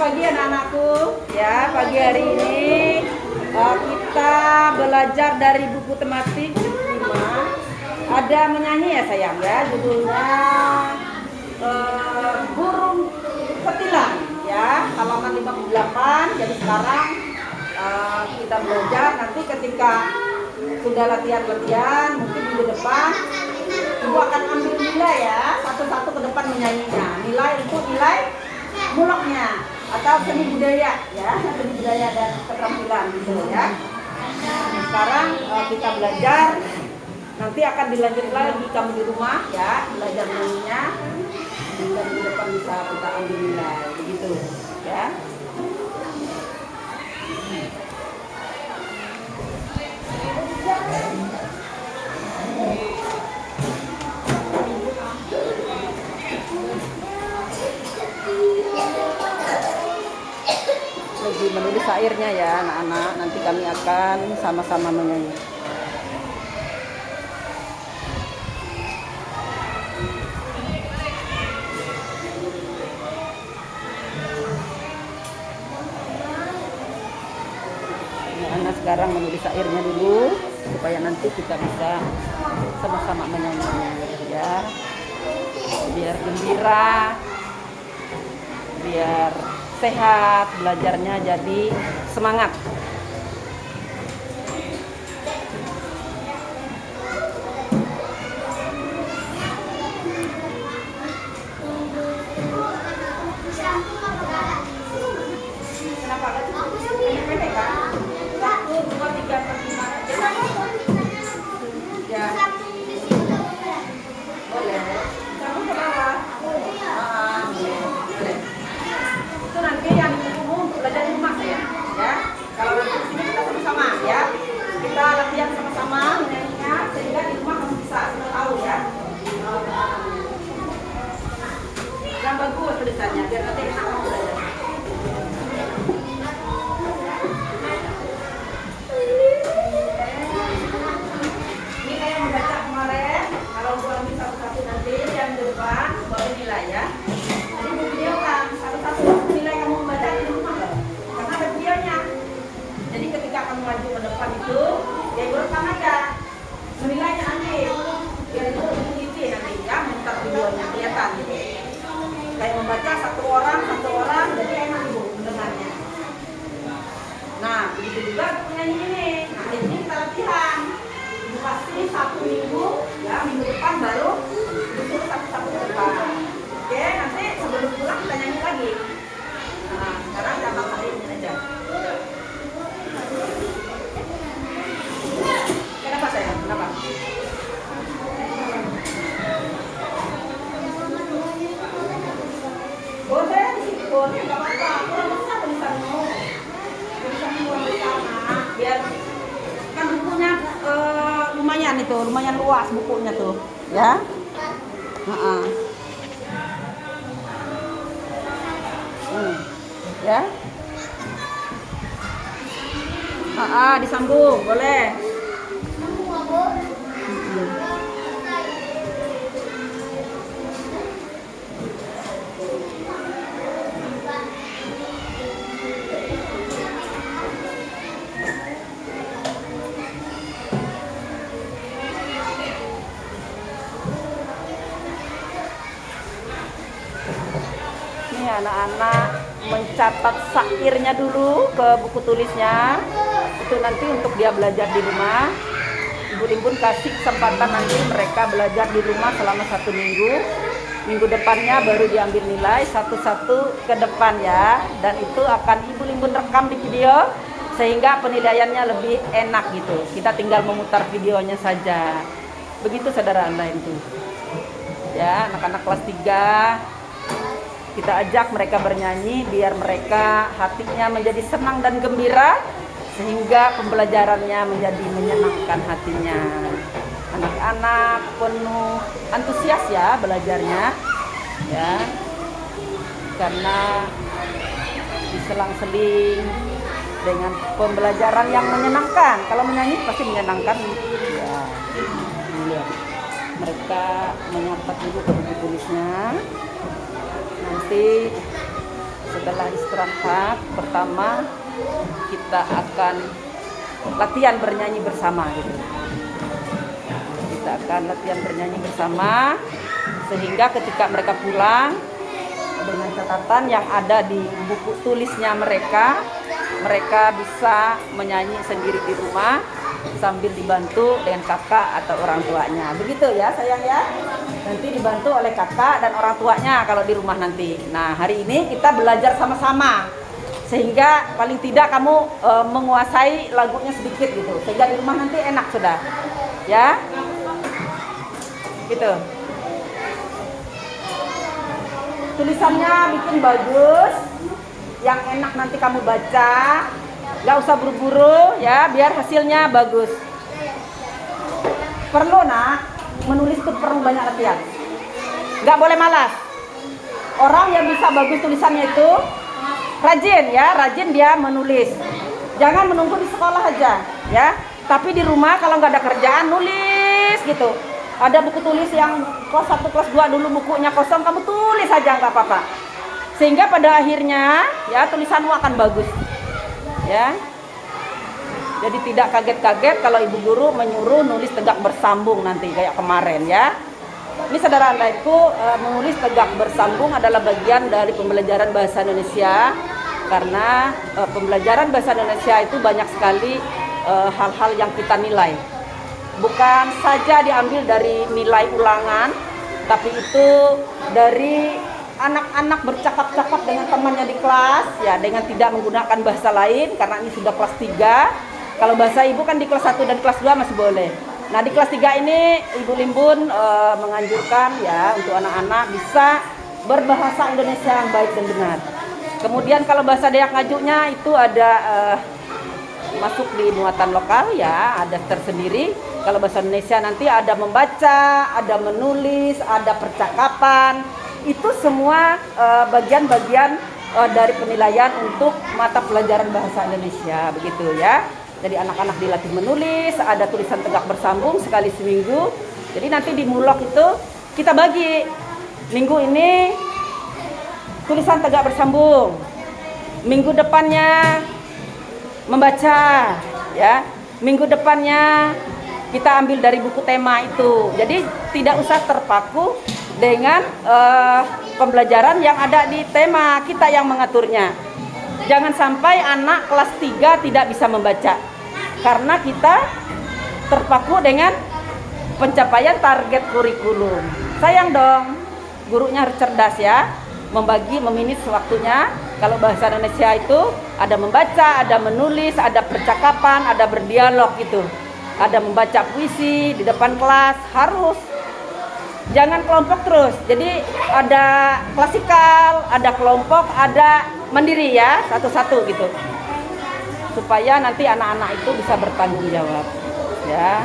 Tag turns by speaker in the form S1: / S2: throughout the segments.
S1: pagi anak-anakku. Ya, pagi hari ini kita belajar dari buku tematik 5. Ada menyanyi ya sayang ya, judulnya burung ketilang ya, halaman 58. Jadi sekarang kita belajar, nanti ketika sudah latihan-latihan mungkin minggu depan ibu akan ambil nilai ya, satu-satu ke depan menyanyinya. Nilai untuk nilai muloknya atau seni budaya ya, seni budaya dan keterampilan gitu ya. Sekarang kita belajar, nanti akan dilanjut lagi kamu di rumah ya, belajar nyanyinya, dan di depan bisa kita ambil nilai begitu ya. Lagi menulis syairnya ya anak-anak, nanti kami akan sama-sama menyanyi. Anak sekarang menulis syairnya dulu supaya nanti kita bisa sama-sama menyanyinya ya, biar gembira, biar sehat, belajarnya jadi semangat. Kenapa gak cukup? Pendek kan? 1, 2, 3, 4, 5 ya. Boleh. Kamu ke bawah? Boleh. Itu nanti yang ditunggu untuk belajar di rumah saya ya. Kalau nanti di sini kita sama-sama ya, kita latihan sama-sama menyanyinya sehingga di rumah kamu bisa tahu ya. Yang bagus tulisannya biar nanti enak kamu belajar. Ini kayak membaca kemarin, kalau gua ambil satu-satu nanti yang di depan baru nilai ya. Jadi video kan satu-satu nilai kamu membaca di rumah loh, karena ada videonya. Jadi ketika kamu maju ke depan itu, ya ibu rekam aja menilainya nanti, biar itu ikuti nanti ya, memutar videonya kelihatan gitu. Kayak membaca satu orang, jadi enak ibu mendengarnya. Nah, begitu juga untuk penyanyi ini. Nah, ini kita latihan. Ibu pasti 1 minggu ya, minggu depan baru disuruh satu-satu ke depan. Oke, nanti sebelum pulang kita nyanyi lagi. Nah, sekarang gampang kali ini aja. Kenapa sayang? Kenapa? Boleh, boleh, nggak apa-apa. Kurang besar tulisanmu. Tulisanmu kurang besar, nah. Biar kan bukunya lumayan luas bukunya tuh, ya. Ya. Disambung, boleh. Ini anak-anak mencatat syairnya dulu ke buku tulisnya. Itu nanti untuk dia belajar di rumah. Ibu Limbun kasih kesempatan nanti mereka belajar di rumah selama 1 minggu. Minggu depannya baru diambil nilai satu-satu ke depan ya. Dan itu akan Ibu Limbun rekam di video sehingga penilaiannya lebih enak gitu. Kita tinggal memutar videonya saja. Begitu saudara lain tuh. Ya, anak-anak kelas 3 kita ajak mereka bernyanyi biar mereka hatinya menjadi senang dan gembira, sehingga pembelajarannya menjadi menyenangkan hatinya. Anak-anak penuh antusias ya belajarnya ya, karena diselang-seling dengan pembelajaran yang menyenangkan. Kalau menyanyi pasti menyenangkan ya. Lihat mereka menyatat dulu ke buku tulisnya. Nanti setelah istirahat pertama kita akan latihan bernyanyi bersama gitu. Kita akan latihan bernyanyi bersama sehingga ketika mereka pulang dengan catatan yang ada di buku tulisnya mereka bisa menyanyi sendiri di rumah sambil dibantu dengan kakak atau orang tuanya. Begitu ya sayang ya. Nanti dibantu oleh kakak dan orang tuanya kalau di rumah nanti. Nah, hari ini kita belajar sama-sama. Sehingga paling tidak kamu menguasai lagunya sedikit gitu. Sehingga di rumah nanti enak sudah. Ya. Gitu. Tulisannya bikin bagus. Yang enak nanti kamu baca. Gak usah buru-buru ya, biar hasilnya bagus. Perlu nak, menulis itu perlu banyak latihan. Gak boleh malas. Orang yang bisa bagus tulisannya itu rajin ya, rajin dia menulis. Jangan menunggu di sekolah aja ya. Tapi di rumah kalau nggak ada kerjaan nulis gitu. Ada buku tulis yang kelas 1, kelas 2 dulu bukunya kosong, kamu tulis aja nggak apa-apa. Sehingga pada akhirnya ya tulisanmu akan bagus. Ya, jadi tidak kaget-kaget kalau ibu guru menyuruh nulis tegak bersambung nanti kayak kemarin ya. Ini saudara andaiku, menulis tegak bersambung adalah bagian dari pembelajaran bahasa Indonesia karena pembelajaran bahasa Indonesia itu banyak sekali hal-hal yang kita nilai. Bukan saja diambil dari nilai ulangan, tapi itu dari anak-anak bercakap-cakap dengan temannya di kelas ya, dengan tidak menggunakan bahasa lain karena ini sudah kelas 3. Kalau bahasa ibu kan di kelas 1 dan kelas 2 masih boleh. Nah, di kelas 3 ini Ibu Limbun menganjurkan ya untuk anak-anak bisa berbahasa Indonesia yang baik dan benar. Kemudian kalau bahasa Dayak Ngajunya itu ada masuk di muatan lokal ya, ada tersendiri. Kalau bahasa Indonesia nanti ada membaca, ada menulis, ada percakapan. Itu semua bagian-bagian dari penilaian untuk mata pelajaran bahasa Indonesia, begitu ya. Jadi anak-anak dilatih menulis, ada tulisan tegak bersambung sekali seminggu. Jadi nanti di mulok itu kita bagi. Minggu ini tulisan tegak bersambung. Minggu depannya membaca, ya. Minggu depannya kita ambil dari buku tema itu. Jadi tidak usah terpaku dengan pembelajaran yang ada di tema, kita yang mengaturnya. Jangan sampai anak kelas 3 tidak bisa membaca karena kita terpaku dengan pencapaian target kurikulum. Sayang dong, gurunya harus cerdas ya, meminit waktunya. Kalau bahasa Indonesia itu ada membaca, ada menulis, ada percakapan, ada berdialog gitu. Ada membaca puisi di depan kelas, harus. Jangan kelompok terus. Jadi ada klasikal, ada kelompok, ada mandiri ya, satu-satu gitu. Supaya nanti anak-anak itu bisa bertanggung jawab. Ya.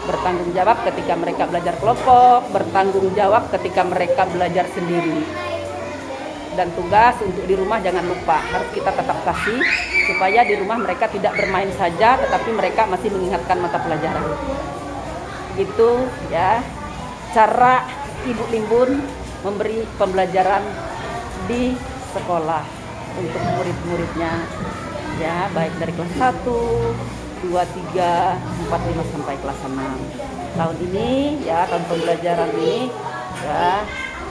S1: Bertanggung jawab ketika mereka belajar kelompok, bertanggung jawab ketika mereka belajar sendiri. Dan tugas untuk di rumah jangan lupa, harus kita tetap kasih supaya di rumah mereka tidak bermain saja tetapi mereka masih mengingatkan mata pelajaran. Gitu ya. Cara Ibu Limbun memberi pembelajaran di sekolah untuk murid-muridnya ya, baik dari kelas 1, 2, 3, 4, 5 sampai kelas 6. Tahun ini ya, tahun pembelajaran ini ya,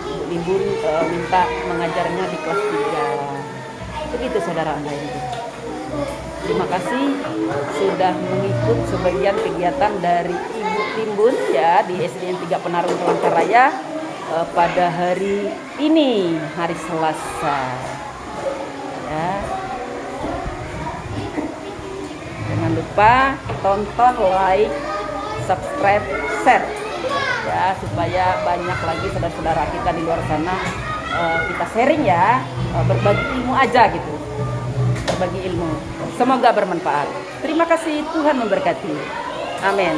S1: Ibu Limbun minta mengajarnya di kelas 3. Begitu saudara Anda ini. Terima kasih sudah mengikut sebagian kegiatan dari Ibu Limbun ya di SDN 3 Penarung Palangkaraya pada hari ini, hari Selasa. Ya. Jangan lupa tonton, like, subscribe, share ya supaya banyak lagi saudara-saudara kita di luar sana kita sharing ya, berbagi ilmu aja gitu. Berbagi ilmu. Semoga bermanfaat. Terima kasih, Tuhan memberkati. Amin.